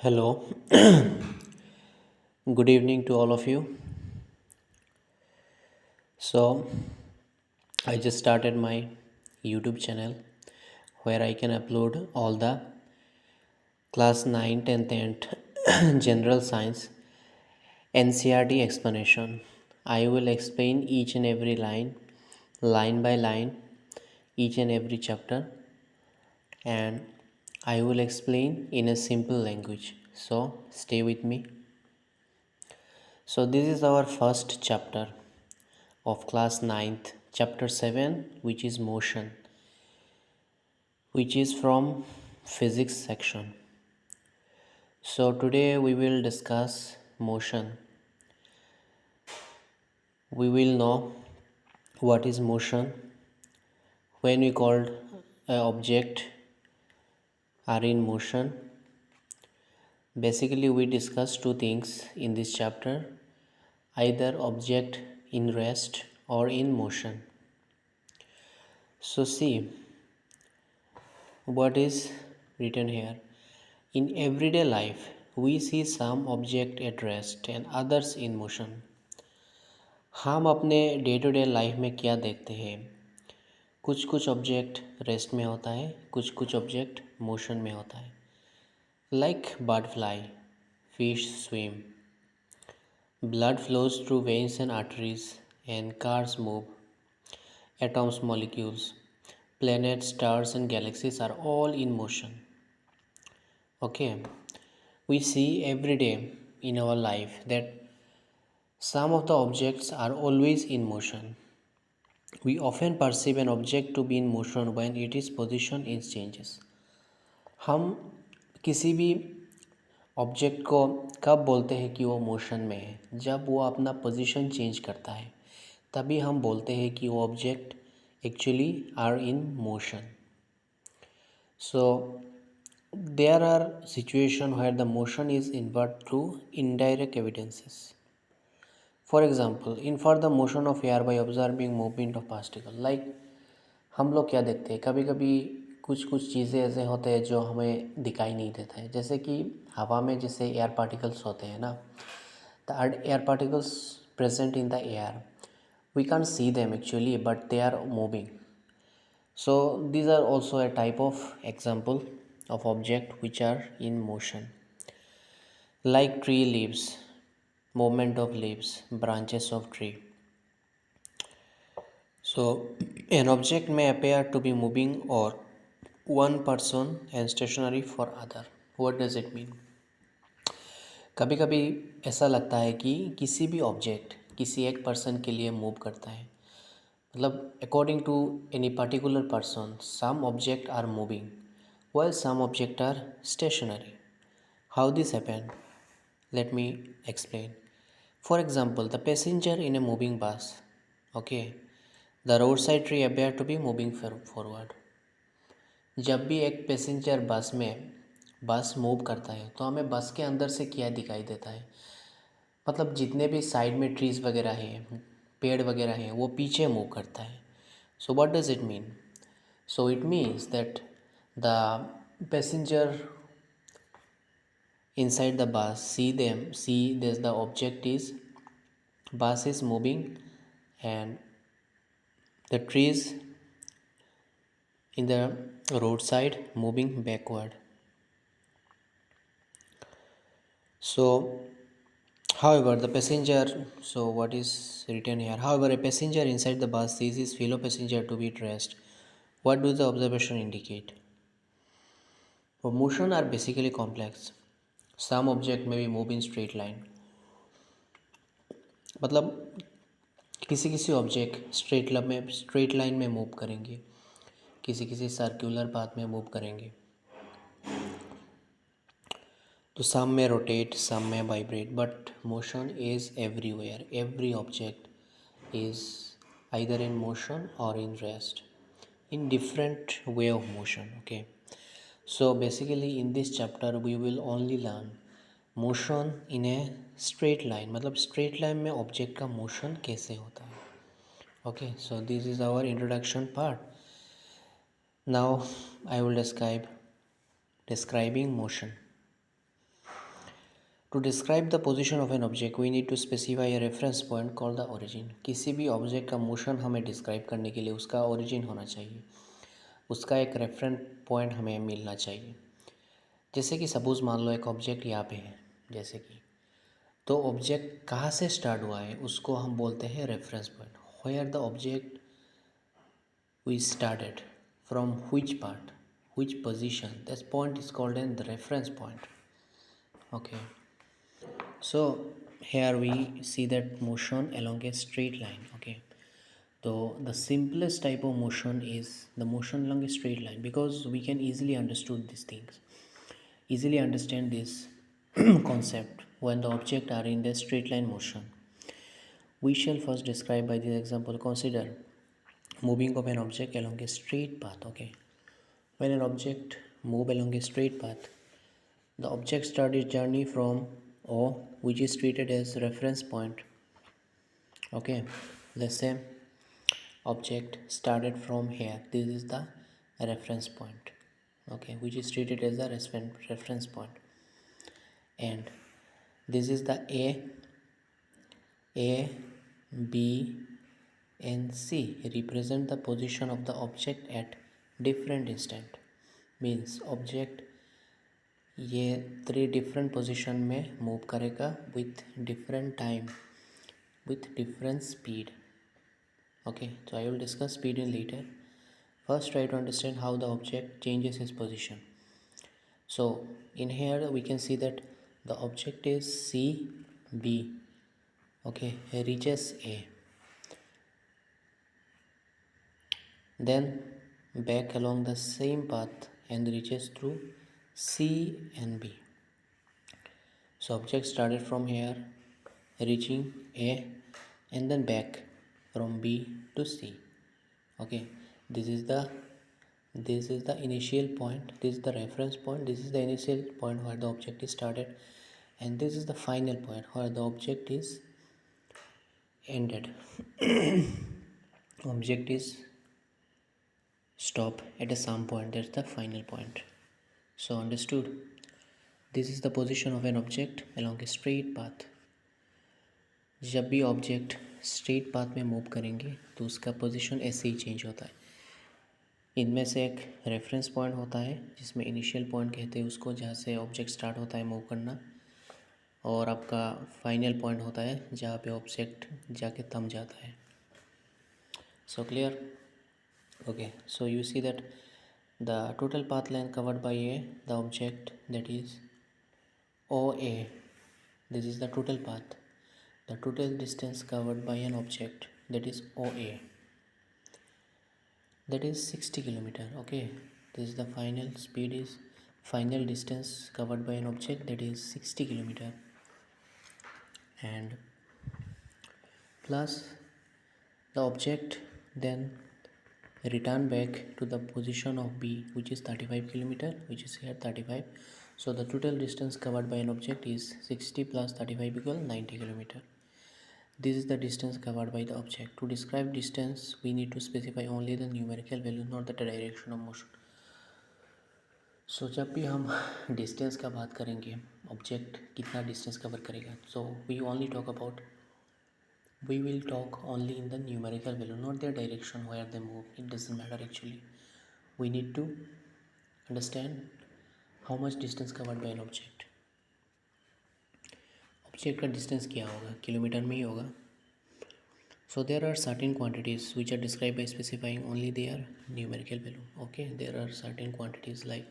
Hello, good evening to all of you. So, I just started my YouTube channel where I can upload all the class 9, 10th, and general science NCRT explanation. I will explain each and every line by line, each and every chapter, and I will explain in a simple language. So, stay with me. So, this is our first chapter of class ninth, chapter 7, which is motion, which is from physics section. So today we will discuss motion. We will know what is motion, when we called an object are in motion. Basically we discuss two things in this chapter, either object in rest or in motion. So see what is written here. In everyday life, we see some object at rest and others in motion. हम अपने day to day life में क्या देखते हैं? कुछ कुछ object rest में होता है, कुछ कुछ ऑब्जेक्ट मोशन में होता है. Like bird fly, fish swim, blood flows through veins and arteries and cars move, atoms, molecules, planets, stars and galaxies are all in motion. Okay, we see every day in our life that some of the objects are always in motion. We often perceive an object to be in motion when its position is changes. हम किसी भी object को कब बोलते हैं कि वो motion में है? जब वो अपना पोजीशन चेंज करता है तभी हम बोलते हैं कि वो object actually are in motion. So there are situations where the motion is inferred through indirect evidences. For example, infer the motion of air by observing movement of particle. Like हम लोग क्या देखते हैं, कभी कभी कुछ कुछ चीज़ें ऐसे होते हैं जो हमें दिखाई नहीं देता है. जैसे कि हवा में जैसे एयर पार्टिकल्स होते हैं ना, the air particles present in the air, we can't see them actually but they are moving. So these are also a type of example of object which are in motion. Like tree leaves, movement of leaves, branches of tree. So an object may appear to be moving or one person and stationary for other. What does it mean? कभी कभी ऐसा लगता है कि किसी भी object किसी एक पर्सन के लिए मूव करता है. मतलब according to any particular person, some objects are moving while some objects are stationary. How this happen? Let me explain. For example, the passenger in a moving bus. Okay, the roadside tree appear to be moving forward. जब भी एक passenger बस move करता है तो हमें बस के अंदर से क्या दिखाई देता है? मतलब जितने भी साइड में ट्रीज़ वगैरह हैं, पेड़ वगैरह हैं, वो पीछे मूव करता है. So what does it mean? So it means that the passenger inside the bus see this the object is bus is moving and the trees in the roadside moving backward. So however the passenger, so what is written here, however a passenger inside the bus sees his fellow passenger to be at rest. What do the observation indicate? So motion are basically complex. Some object may be move in straight line. मतलब किसी किसी object straight line में move करेंगे, किसी किसी circular path में move करेंगे. तो सम में रोटेट, सम में vibrate, but motion is everywhere. Every object is either in motion or in rest, in different way of motion. Okay, so basically in this chapter we will only learn motion in a straight line. मतलब straight line में object का motion कैसे होता है. Okay, so this is our introduction part. Now I will describing motion. To describe the position of an object, we need to specify a reference point called the origin. किसी भी object का motion हमें describe करने के लिए उसका origin होना चाहिए, उसका एक रेफरेंस पॉइंट हमें मिलना चाहिए। जैसे कि सपोज़ मान लो एक ऑब्जेक्ट यहाँ पे है, जैसे कि तो ऑब्जेक्ट कहाँ से स्टार्ट हुआ है उसको हम बोलते हैं reference point. Where the object we started from which part, which position, that point is called as the reference point. Okay, so here we see that motion along a straight line. Okay, so the simplest type of motion is the motion along a straight line, because we can easily understood these things, easily understand this concept when the object are in the straight line motion. We shall first describe by this example. Consider moving of an object along a straight path. Okay, when an object move along a straight path, the object start its journey from O, which is treated as reference point. Okay, let's say object started from here, this is the reference point. Okay, which is treated as the reference point, and this is the A, B and C represent the position of the object at different instant. Means object ये 3 different position में move करेगा with different time, with different speed. Okay, so I will discuss speed in later. First, try to understand how the object changes its position. So in here we can see that the object is CB. Okay, he reaches A, then back along the same path and reaches through C and B. So object started from here, reaching A, and then back from B to C. Okay, this is the initial point, this is the reference point, this is the initial point where the object is started, and this is the final point where the object is ended. Object is stop at some point, that's the final point. So understood, this is the position of an object along a straight path. जब भी object straight path में move करेंगे तो उसका position ऐसे ही change होता है। इनमें से एक रेफरेंस पॉइंट होता है जिसमें इनिशियल पॉइंट कहते हैं उसको, जहाँ से ऑब्जेक्ट स्टार्ट होता है मूव करना, और आपका फाइनल पॉइंट होता है जहाँ पे ऑब्जेक्ट जाके थम जाता है। So clear? Okay, so you see that the total path length covered by A the object that is OA, this is the total path, the total distance covered by an object, that is OA, that is 60 kilometer. Okay, this is the final speed, is final distance covered by an object, that is 60 kilometer, and plus the object then return back to the position of B, which is 35 kilometer, which is here 35. So the total distance covered by an object is 60 plus 35 equal 90 kilometer. This is the distance covered by the object. To describe distance, we need to specify only the numerical value, not the direction of motion. So जब भी हम distance का बात करेंगे, object कितना distance cover करेगा, so we will talk only in the numerical value, not their direction where they move. It doesn't matter actually. We need to understand how much distance covered by an object. Object का distance क्या होगा, kilometre में ही होगा. So there are certain quantities which are described by specifying only their numerical value. Okay, there are certain quantities like